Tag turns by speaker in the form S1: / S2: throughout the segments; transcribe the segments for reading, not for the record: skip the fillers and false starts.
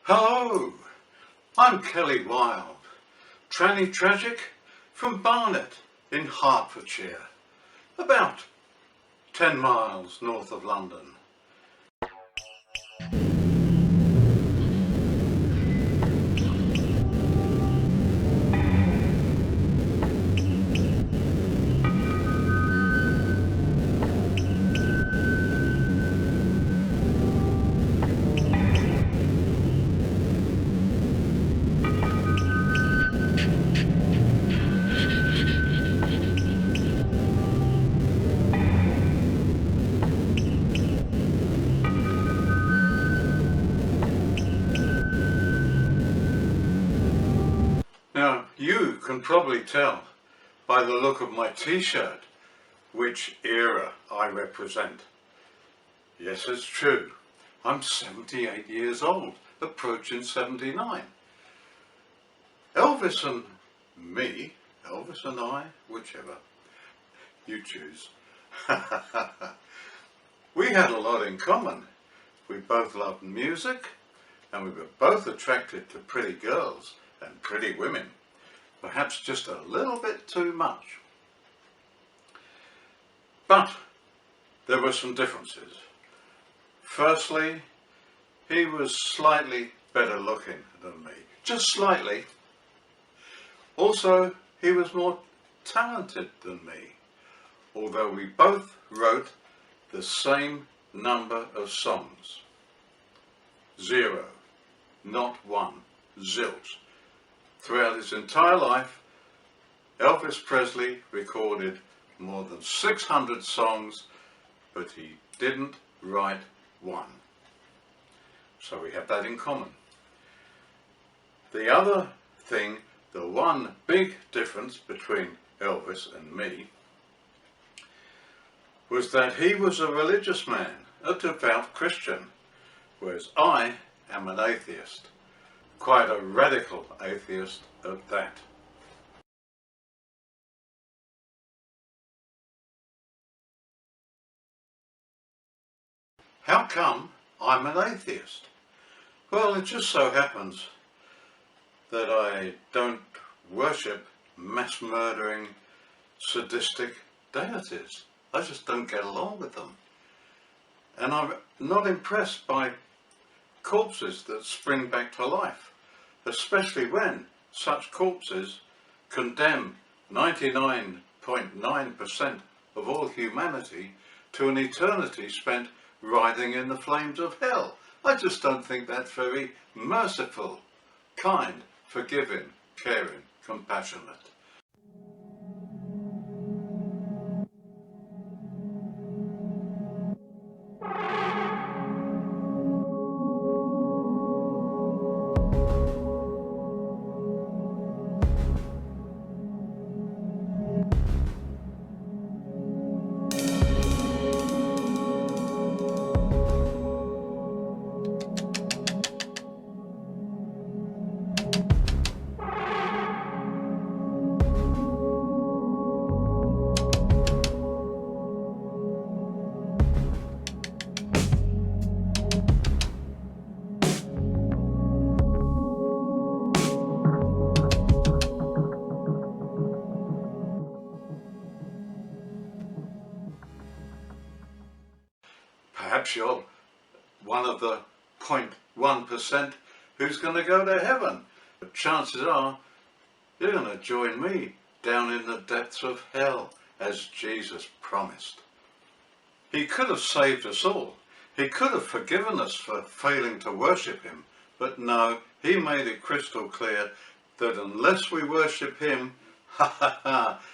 S1: Hello, I'm Kelly Wilde, tranny tragic from Barnet in Hertfordshire, about 10 miles north of London. Now, you can probably tell by the look of my t-shirt which era I represent. Yes, it's true. I'm 78 years old, approaching 79. Elvis and me, Elvis and I, whichever, you choose. We had a lot in common. We both loved music, and we were both attracted to pretty girls and pretty women, perhaps just a little bit too much. But there were some differences. Firstly, he was slightly better looking than me, just slightly. Also, he was more talented than me, although we both wrote the same number of songs. 0, not 1, zilch. Throughout his entire life, Elvis Presley recorded more than 600 songs, but he didn't write one. So we have that in common. The other thing, the one big difference between Elvis and me, was that he was a religious man, a devout Christian, whereas I am an atheist. Quite a radical atheist at that. How come I'm an atheist? Well, it just so happens that I don't worship mass murdering, sadistic deities. I just don't get along with them. And I'm not impressed by corpses that spring back to life, especially when such corpses condemn 99.9% of all humanity to an eternity spent writhing in the flames of hell. I just don't think that's very merciful, kind, forgiving, caring, compassionate. Perhaps you're one of the 0.1% who's going to go to heaven. But chances are you're going to join me down in the depths of hell, as Jesus promised. He could have saved us all. He could have forgiven us for failing to worship him. But no, he made it crystal clear that unless we worship him,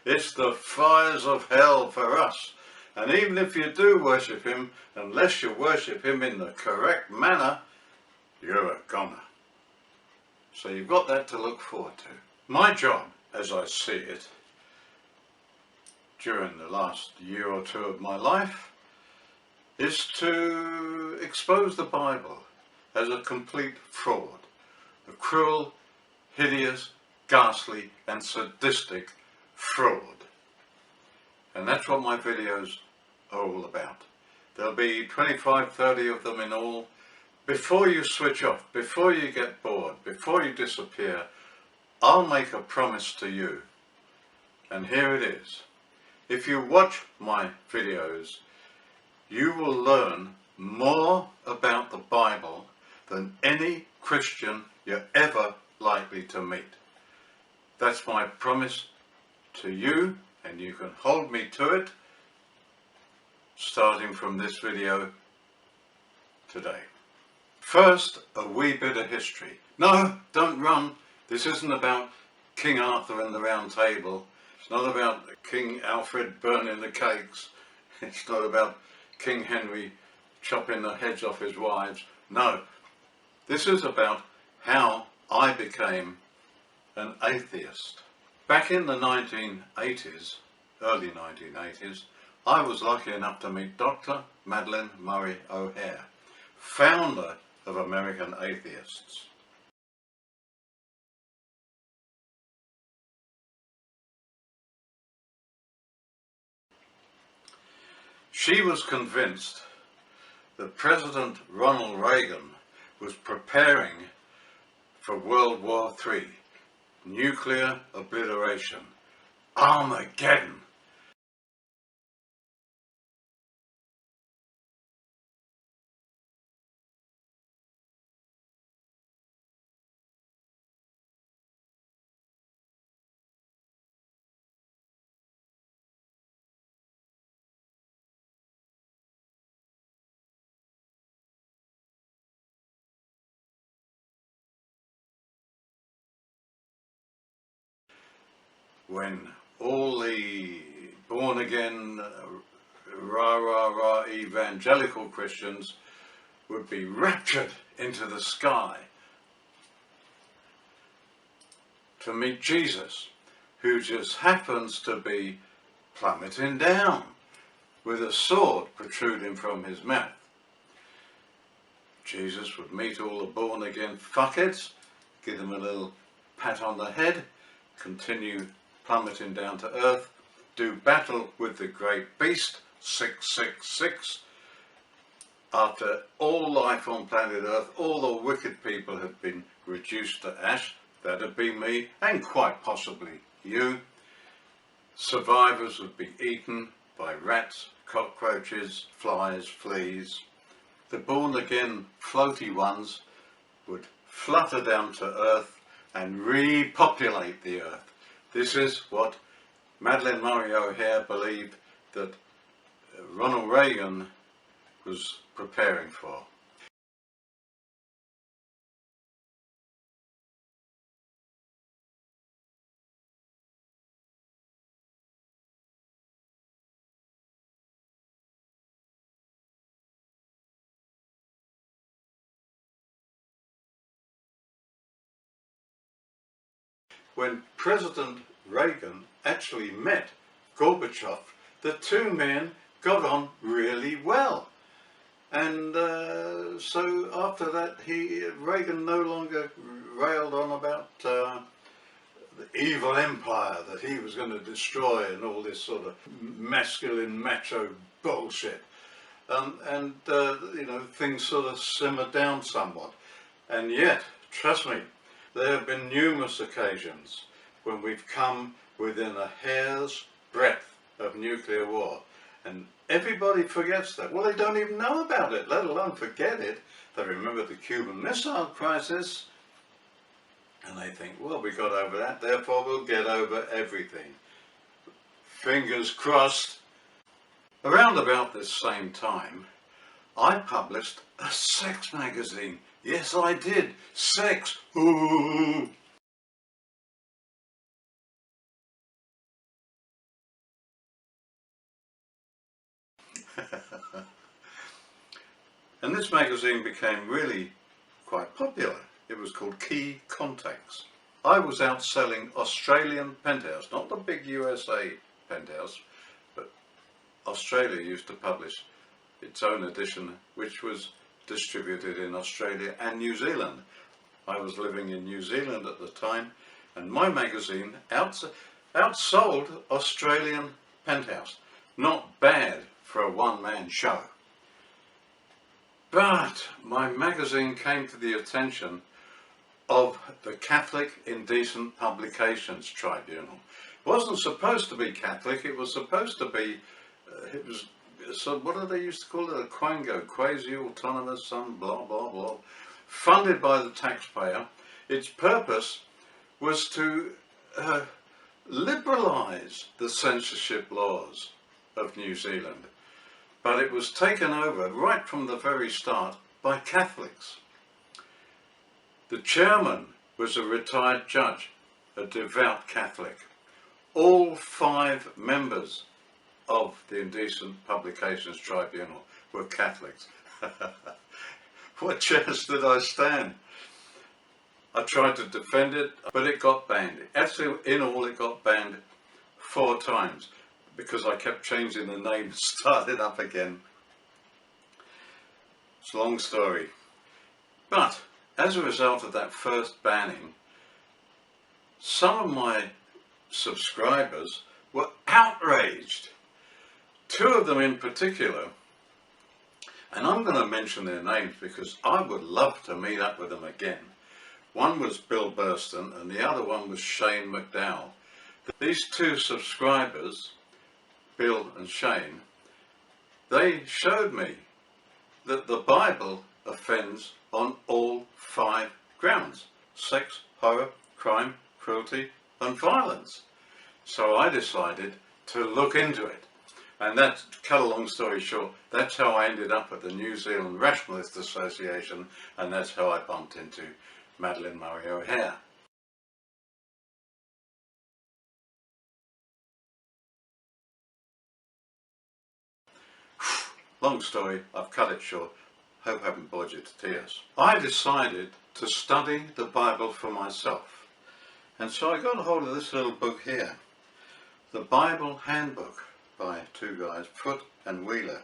S1: it's the fires of hell for us. And even if you do worship him, unless you worship him in the correct manner, you're a goner. So you've got that to look forward to. My job, as I see it, during the last year or two of my life, is to expose the Bible as a complete fraud, a cruel, hideous, ghastly and sadistic fraud. And that's what my videos are all about. There'll be 25-30 of them in all. before you switch off, before you get bored, before you disappear, I'll make a promise to you. And here it is. If you watch my videos, you will learn more about the Bible than any Christian you're ever likely to meet. That's my promise to you, and you can hold me to it starting from this video today. First, a wee bit of history. No, don't run. This isn't about King Arthur and the Round Table. It's not about King Alfred burning the cakes. It's not about King Henry chopping the heads off his wives. No, this is about how I became an atheist. Back in the 1980s, early 1980s, I was lucky enough to meet Dr. Madeleine Murray O'Hair, founder of American Atheists. She was convinced that President Ronald Reagan was preparing for World War III, nuclear obliteration, Armageddon. When all the born-again, rah-rah-rah evangelical Christians would be raptured into the sky to meet Jesus, who just happens to be plummeting down with a sword protruding from his mouth. Jesus would meet all the born-again fuckheads, give them a little pat on the head, continue plummeting down to earth, do battle with the great beast, 666. After all life on planet Earth, all the wicked people have been reduced to ash. That'd be me, and quite possibly you. Survivors would be eaten by rats, cockroaches, flies, fleas. The born-again floaty ones would flutter down to Earth and repopulate the Earth. This is what Madeleine Murray O'Hair believed that Ronald Reagan was preparing for. When President Reagan actually met Gorbachev, the two men got on really well. And so after that, Reagan no longer railed on about the evil empire that he was going to destroy and all this sort of masculine macho bullshit. You know, things sort of simmered down somewhat. And yet, trust me, there have been numerous occasions when we've come within a hair's breadth of nuclear war. And everybody forgets that. Well, they don't even know about it, let alone forget it. They remember the Cuban Missile Crisis, and they think, well, we got over that, therefore we'll get over everything. Fingers crossed. Around about this same time, I published a sex magazine. Yes, I did. Sex. Ooh. And this magazine became really quite popular. It was called Key Contacts. I was out selling Australian penthouse, not the big USA penthouse, but Australia used to publish its own edition, which was distributed in Australia and New Zealand. I was living in New Zealand at the time, and my magazine outsold Australian penthouse. Not bad for a one-man show. But my magazine came to the attention of the Catholic Indecent Publications Tribunal. It wasn't supposed to be Catholic, it was supposed to be, so what do they used to call it, a quango, quasi-autonomous, some blah blah blah, funded by the taxpayer. Its purpose was to liberalise the censorship laws of New Zealand. But it was taken over right from the very start by Catholics. The chairman was a retired judge, a devout Catholic. All 5 members of the Indecent Publications Tribunal were Catholics. What chance did I stand? I tried to defend it, but it got banned. Actually, in all, it got banned 4 times because I kept changing the name and started up again. It's a long story. But as a result of that first banning, some of my subscribers were outraged. 2 of them in particular, and I'm going to mention their names because I would love to meet up with them again. One was Bill Burston and the other one was Cheyne McDowell. These 2 subscribers, Bill and Cheyne, they showed me that the Bible offends on all 5 grounds: sex, horror, crime, cruelty and violence. So I decided to look into it. And that, cut a long story short, that's how I ended up at the New Zealand Rationalist Association, and that's how I bumped into Madeleine Murray O'Hare. Long story, I've cut it short. Hope I haven't bored you to tears. I decided to study the Bible for myself. And so I got a hold of this little book here, the Bible Handbook by 2 guys, Foote and Wheeler.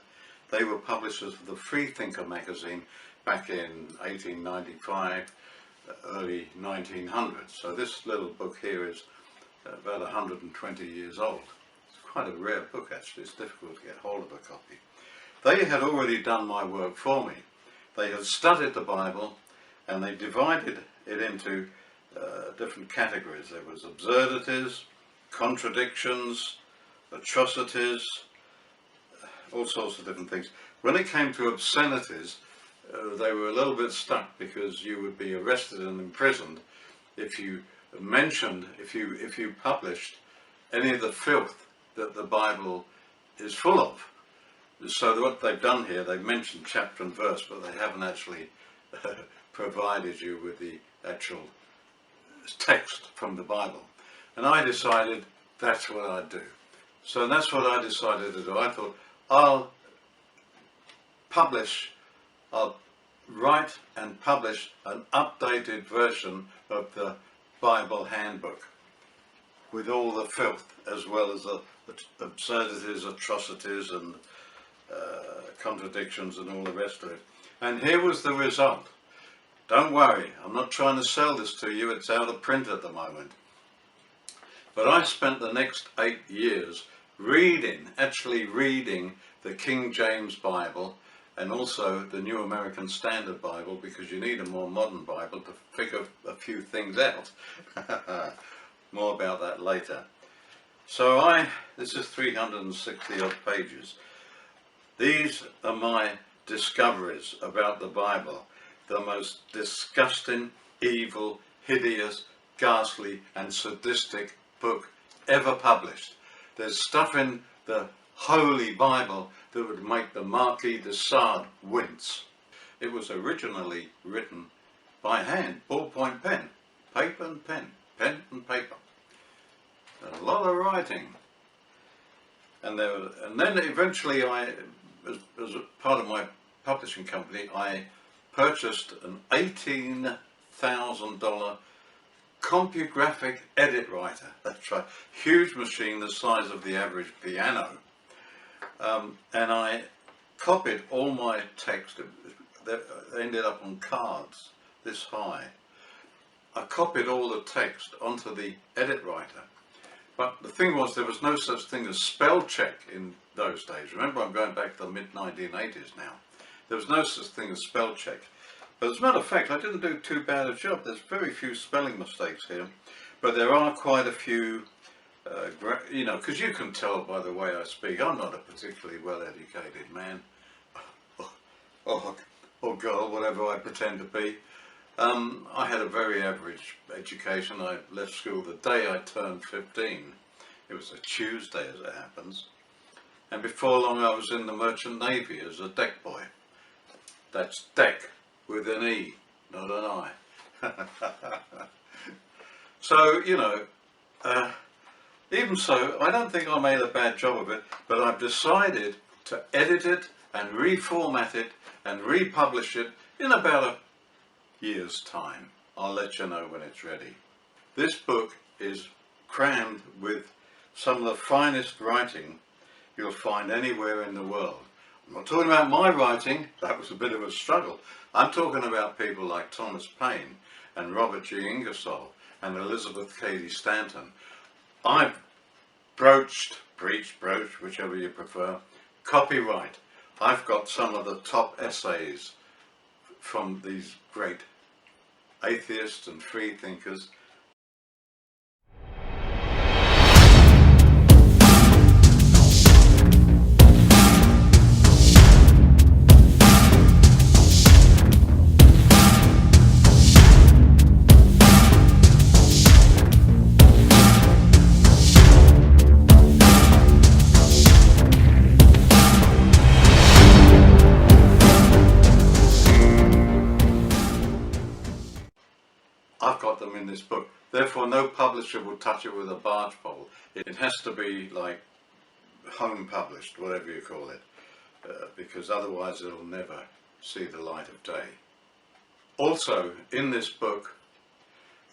S1: They were publishers of the Freethinker magazine back in 1895, early 1900s. So this little book here is about 120 years old. It's quite a rare book actually, it's difficult to get hold of a copy. They had already done my work for me. They had studied the Bible and they divided it into different categories. There was absurdities, contradictions, atrocities, all sorts of different things. When it came to obscenities, they were a little bit stuck because you would be arrested and imprisoned if you mentioned, if you published any of the filth that the Bible is full of. So what they've done here, they've mentioned chapter and verse, but they haven't actually provided you with the actual text from the Bible. And I decided that's what I'd do. So that's what I decided to do. I thought I'll write and publish an updated version of the Bible Handbook with all the filth as well as the absurdities, atrocities and contradictions and all the rest of it. And here was the result. Don't worry, I'm not trying to sell this to you, it's out of print at the moment. But I spent the next 8 years actually reading the King James Bible and also the New American Standard Bible, because you need a more modern Bible to figure a few things out. More about that later. So this is 360 odd pages. These are my discoveries about the Bible, the most disgusting, evil, hideous, ghastly and sadistic book ever published. There's stuff in the Holy Bible that would make the Marquis de Sade wince. It was originally written by hand, ballpoint pen, paper and pen, pen and paper. A lot of writing. And then eventually as a part of my publishing company, I purchased an $18,000 compographic edit writer. That's right, huge machine the size of the average piano. And I copied all my text. They ended up on cards this high. I copied all the text onto the edit writer. But the thing was, there was no such thing as spell check in those days. Remember, I'm going back to the mid-1980s now. There was no such thing as spell check. But as a matter of fact, I didn't do too bad a job. There's very few spelling mistakes here, but there are quite a few, you know, because you can tell by the way I speak, I'm not a particularly well-educated man, or girl, whatever I pretend to be. I had a very average education. I left school the day I turned 15. It was a Tuesday, as it happens. And before long I was in the Merchant Navy as a deck boy. That's deck with an E, not an I. So, you know, even so, I don't think I made a bad job of it, but I've decided to edit it and reformat it and republish it in about a year's time. I'll let you know when it's ready. This book is crammed with some of the finest writing you'll find anywhere in the world. I'm not talking about my writing, that was a bit of a struggle. I'm talking about people like Thomas Paine and Robert G. Ingersoll and Elizabeth Cady Stanton. I've broached, whichever you prefer, copyright. I've got some of the top essays from these great atheists and free thinkers. I've got them in this book, therefore no publisher will touch it with a barge pole. It has to be like home published, whatever you call it, because otherwise it'll never see the light of day. Also, in this book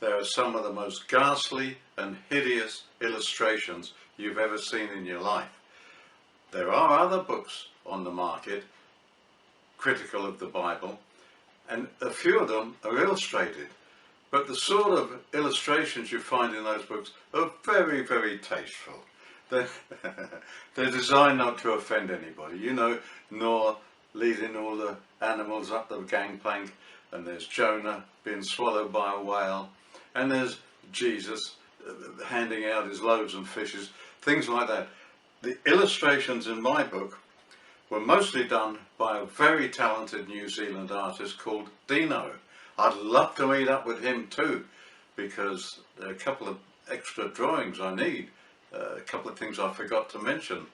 S1: there are some of the most ghastly and hideous illustrations you've ever seen in your life. There are other books on the market critical of the Bible, and a few of them are illustrated. But the sort of illustrations you find in those books are very, very tasteful. They're designed not to offend anybody, you know, nor leading all the animals up the gangplank, and there's Jonah being swallowed by a whale, and there's Jesus handing out his loaves and fishes, things like that. The illustrations in my book were mostly done by a very talented New Zealand artist called Dino. I'd love to meet up with him too, because there are a couple of extra drawings I need, a couple of things I forgot to mention,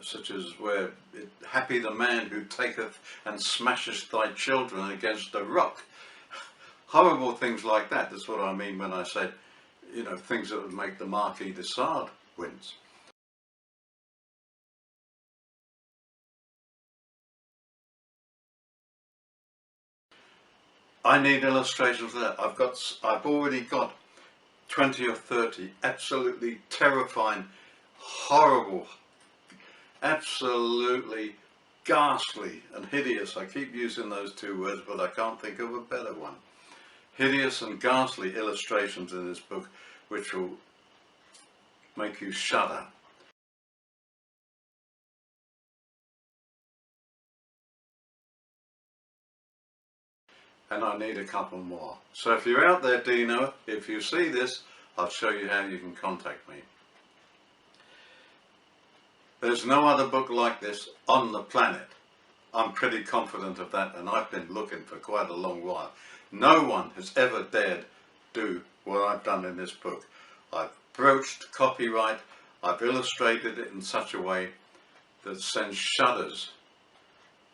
S1: such as where happy the man who taketh and smasheth thy children against a rock. Horrible things like that. That's what I mean when I say, you know, things that would make the Marquis de Sade wince. I need illustrations of that. I've already got 20 or 30 absolutely terrifying, horrible, absolutely ghastly and hideous. I keep using those two words, but I can't think of a better one. Hideous and ghastly illustrations in this book, which will make you shudder. And I need a couple more. So if you're out there, Dino, if you see this, I'll show you how you can contact me. There's no other book like this on the planet. I'm pretty confident of that, and I've been looking for quite a long while. No one has ever dared do what I've done in this book. I've broached copyright, I've illustrated it in such a way that sends shudders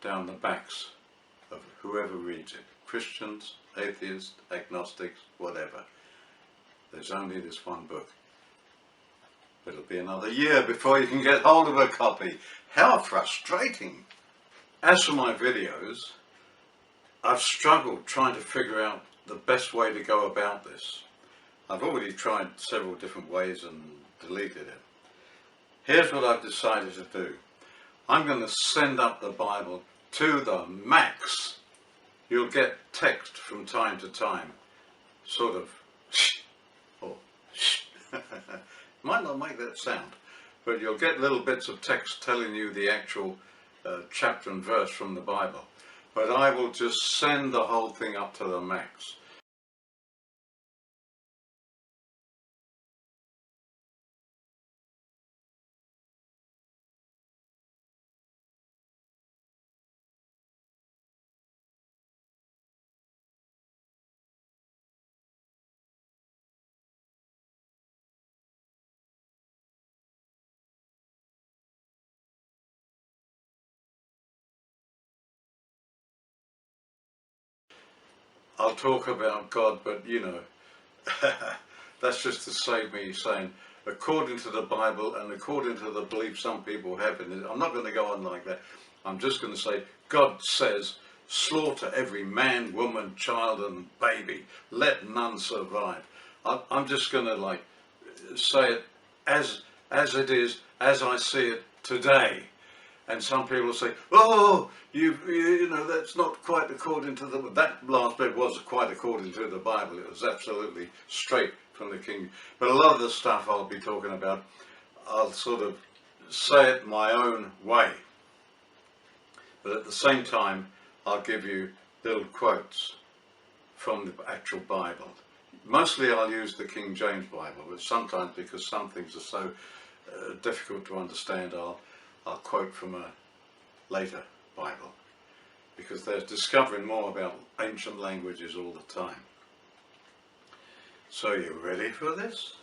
S1: down the backs of whoever reads it. Christians, atheists, agnostics, whatever. There's only this one book. It'll be another year before you can get hold of a copy. How frustrating! As for my videos, I've struggled trying to figure out the best way to go about this. I've already tried several different ways and deleted it. Here's what I've decided to do. I'm going to send up the Bible to the max. You'll get text from time to time, sort of shh, or shh. Might not make that sound, but you'll get little bits of text telling you the actual chapter and verse from the Bible, but I will just send the whole thing up to the max. I'll talk about God, but you know, that's just to save me saying, according to the Bible and according to the belief some people have in it. I'm not going to go on like that. I'm just going to say, God says, slaughter every man, woman, child and baby. Let none survive. I'm just going to like say it as it is, as I see it today. And some people say, oh, you know, that's not quite according to the... That last bit was quite according to the Bible. It was absolutely straight from the King. But a lot of the stuff I'll be talking about, I'll sort of say it my own way. But at the same time, I'll give you little quotes from the actual Bible. Mostly I'll use the King James Bible, but sometimes, because some things are so difficult to understand, I'll quote from a later Bible, because they're discovering more about ancient languages all the time. So you ready for this?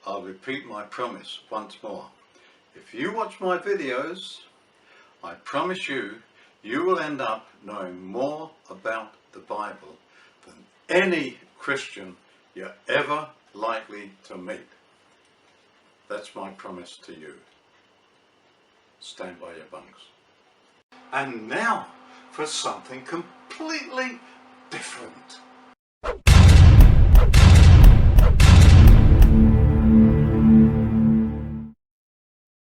S1: I'll repeat my promise once more. If you watch my videos, I promise you, you will end up knowing more about the Bible than any Christian you're ever likely to meet. That's my promise to you. Stand by your bunks. And now for something completely